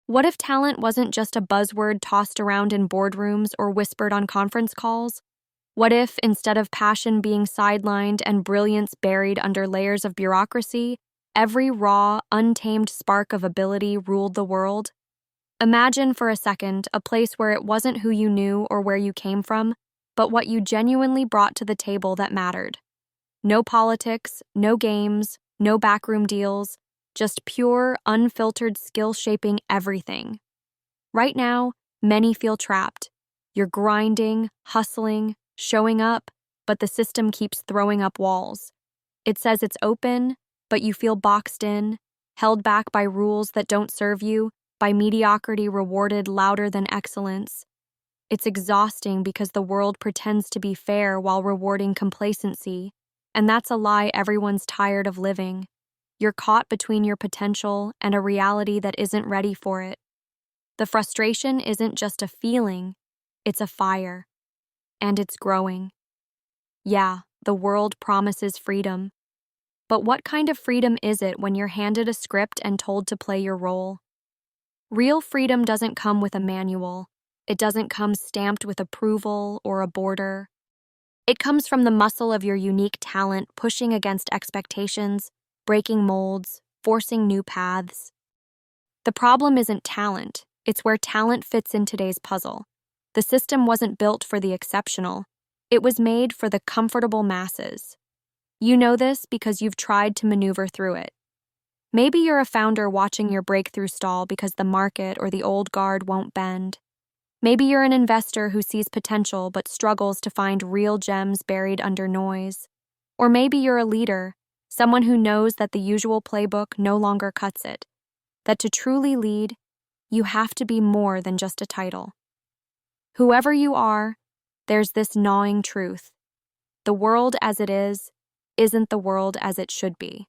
What if talent wasn't just a buzzword tossed around in boardrooms or whispered on conference calls? What if, instead of passion being sidelined and brilliance buried under layers of bureaucracy, every raw, untamed spark of ability ruled the world? Imagine for a second a place where it wasn't who you knew or where you came from, but what you genuinely brought to the table that mattered. No politics, no games, no backroom deals, just pure, unfiltered skill shaping everything. Right now, many feel trapped. You're grinding, hustling, showing up, but the system keeps throwing up walls. It says it's open, but you feel boxed in, held back by rules that don't serve you, by mediocrity rewarded louder than excellence. It's exhausting because the world pretends to be fair while rewarding complacency, and that's a lie everyone's tired of living. You're caught between your potential and a reality that isn't ready for it. The frustration isn't just a feeling, it's a fire. And it's growing. Yeah, the world promises freedom. But what kind of freedom is it when you're handed a script and told to play your role? Real freedom doesn't come with a manual. It doesn't come stamped with approval or a border. It comes from the muscle of your unique talent pushing against expectations, breaking molds, forcing new paths. The problem isn't talent, it's where talent fits in today's puzzle. The system wasn't built for the exceptional. It was made for the comfortable masses. You know this because you've tried to maneuver through it. Maybe you're a founder watching your breakthrough stall because the market or the old guard won't bend. Maybe you're an investor who sees potential but struggles to find real gems buried under noise. Or maybe you're a leader, someone who knows that the usual playbook no longer cuts it, that to truly lead, you have to be more than just a title. Whoever you are, there's this gnawing truth. The world as it is isn't the world as it should be.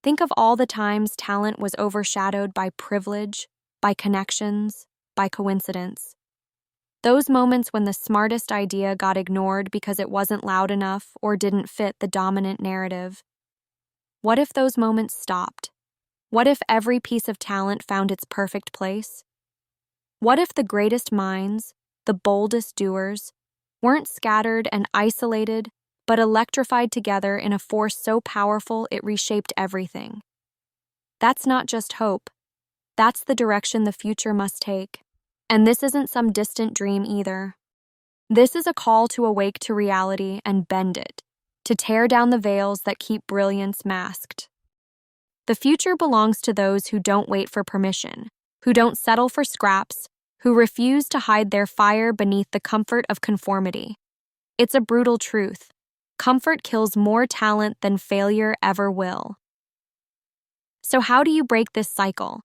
Think of all the times talent was overshadowed by privilege, by connections, by coincidence. Those moments when the smartest idea got ignored because it wasn't loud enough or didn't fit the dominant narrative. What if those moments stopped? What if every piece of talent found its perfect place? What if the greatest minds, the boldest doers, weren't scattered and isolated, but electrified together in a force so powerful it reshaped everything? That's not just hope. That's the direction the future must take. And this isn't some distant dream either. This is a call to awake to reality and bend it, to tear down the veils that keep brilliance masked. The future belongs to those who don't wait for permission, who don't settle for scraps, who refuse to hide their fire beneath the comfort of conformity. It's a brutal truth. Comfort kills more talent than failure ever will. So how do you break this cycle?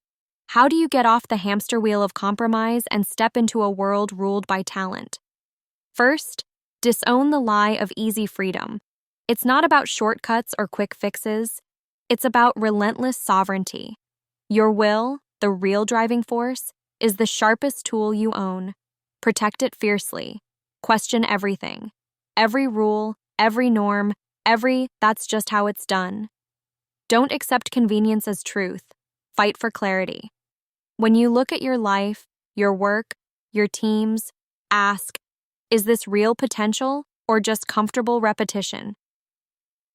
How do you get off the hamster wheel of compromise and step into a world ruled by talent? First, disown the lie of easy freedom. It's not about shortcuts or quick fixes. It's about relentless sovereignty. Your will, the real driving force, is the sharpest tool you own. Protect it fiercely. Question everything. Every rule, every norm, that's just how it's done. Don't accept convenience as truth. Fight for clarity. When you look at your life, your work, your teams, ask, is this real potential or just comfortable repetition?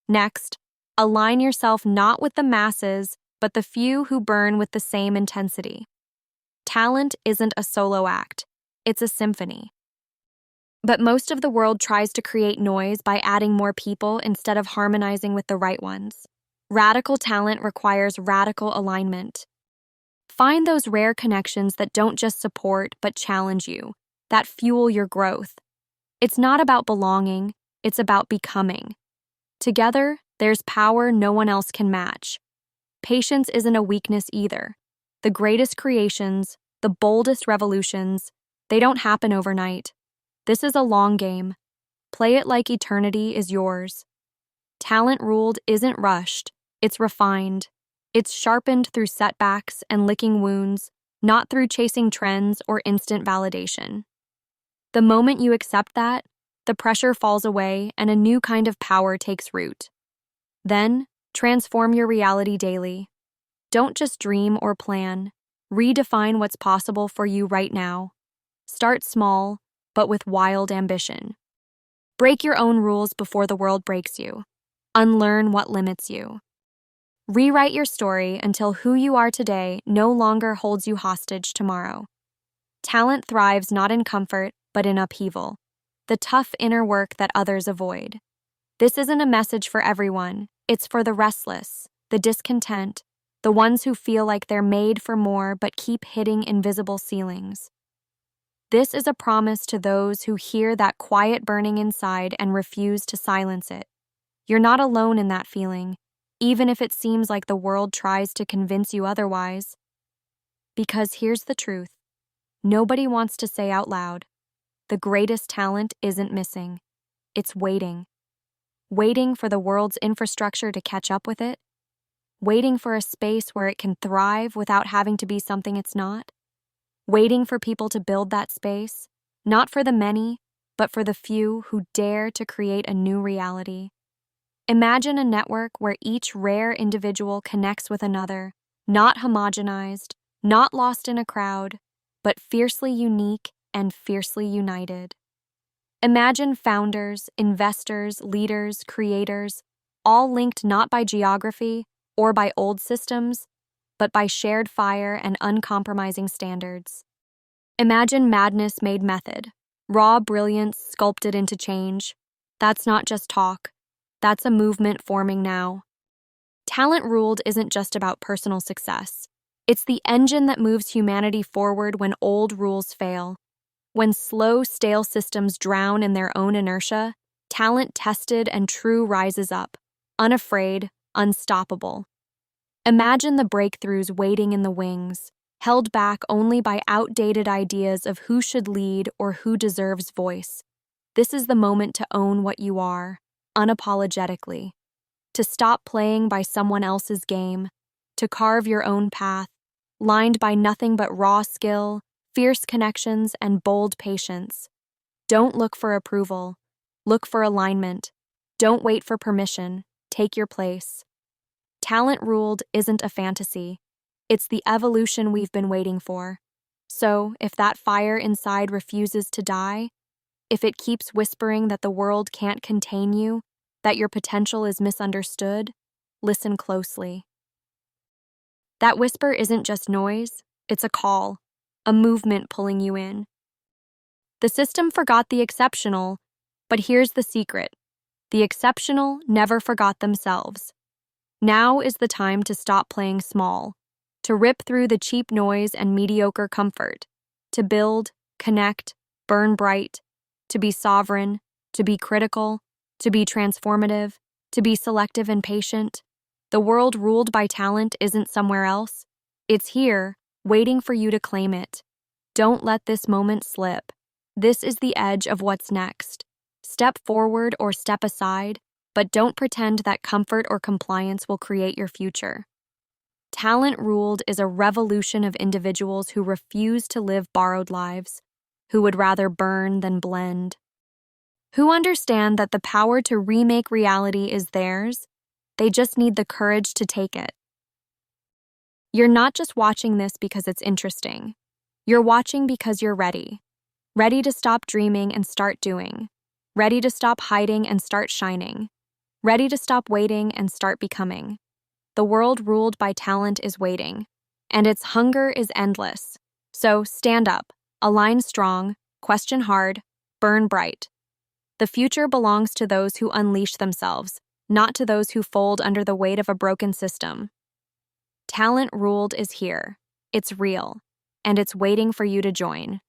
Next, align yourself not with the masses, but the few who burn with the same intensity. Talent isn't a solo act, it's a symphony. But most of the world tries to create noise by adding more people instead of harmonizing with the right ones. Radical talent requires radical alignment. Find those rare connections that don't just support but challenge you, that fuel your growth. It's not about belonging, it's about becoming. Together, there's power no one else can match. Patience isn't a weakness either. The greatest creations, the boldest revolutions, they don't happen overnight. This is a long game. Play it like eternity is yours. Talent ruled isn't rushed, it's refined. It's sharpened through setbacks and licking wounds, not through chasing trends or instant validation. The moment you accept that, the pressure falls away and a new kind of power takes root. Then, transform your reality daily. Don't just dream or plan. Redefine what's possible for you right now. Start small, but with wild ambition. Break your own rules before the world breaks you. Unlearn what limits you. Rewrite your story until who you are today no longer holds you hostage tomorrow. Talent thrives not in comfort, but in upheaval, the tough inner work that others avoid. This isn't a message for everyone. It's for the restless, the discontent, the ones who feel like they're made for more but keep hitting invisible ceilings. This is a promise to those who hear that quiet burning inside and refuse to silence it. You're not alone in that feeling, even if it seems like the world tries to convince you otherwise. Because here's the truth. Nobody wants to say out loud, the greatest talent isn't missing. It's waiting. Waiting for the world's infrastructure to catch up with it. Waiting for a space where it can thrive without having to be something it's not. Waiting for people to build that space, not for the many, but for the few who dare to create a new reality. Imagine a network where each rare individual connects with another, not homogenized, not lost in a crowd, but fiercely unique and fiercely united. Imagine founders, investors, leaders, creators, all linked not by geography or by old systems, but by shared fire and uncompromising standards. Imagine madness made method, raw brilliance sculpted into change. That's not just talk. That's a movement forming now. Talent ruled isn't just about personal success. It's the engine that moves humanity forward when old rules fail. When slow, stale systems drown in their own inertia, talent tested and true rises up, unafraid, unstoppable. Imagine the breakthroughs waiting in the wings, held back only by outdated ideas of who should lead or who deserves voice. This is the moment to own what you are, unapologetically. To stop playing by someone else's game, to carve your own path, lined by nothing but raw skill, fierce connections, and bold patience. Don't look for approval. Look for alignment. Don't wait for permission. Take your place. Talent ruled isn't a fantasy. It's the evolution we've been waiting for. So, if that fire inside refuses to die, if it keeps whispering that the world can't contain you, that your potential is misunderstood, listen closely. That whisper isn't just noise, it's a call, a movement pulling you in. The system forgot the exceptional, but here's the secret. The exceptional never forgot themselves. Now is the time to stop playing small, to rip through the cheap noise and mediocre comfort, to build, connect, burn bright, to be sovereign, to be critical, to be transformative, to be selective and patient. The world ruled by talent isn't somewhere else. It's here, waiting for you to claim it. Don't let this moment slip. This is the edge of what's next. Step forward or step aside, but don't pretend that comfort or compliance will create your future. Talent ruled is a revolution of individuals who refuse to live borrowed lives, who would rather burn than blend, who understand that the power to remake reality is theirs. They just need the courage to take it. You're not just watching this because it's interesting. You're watching because you're ready. Ready to stop dreaming and start doing. Ready to stop hiding and start shining. Ready to stop waiting and start becoming. The world ruled by talent is waiting, and its hunger is endless. So stand up, align strong, question hard, burn bright. The future belongs to those who unleash themselves, not to those who fold under the weight of a broken system. Talent ruled is here. It's real, and it's waiting for you to join.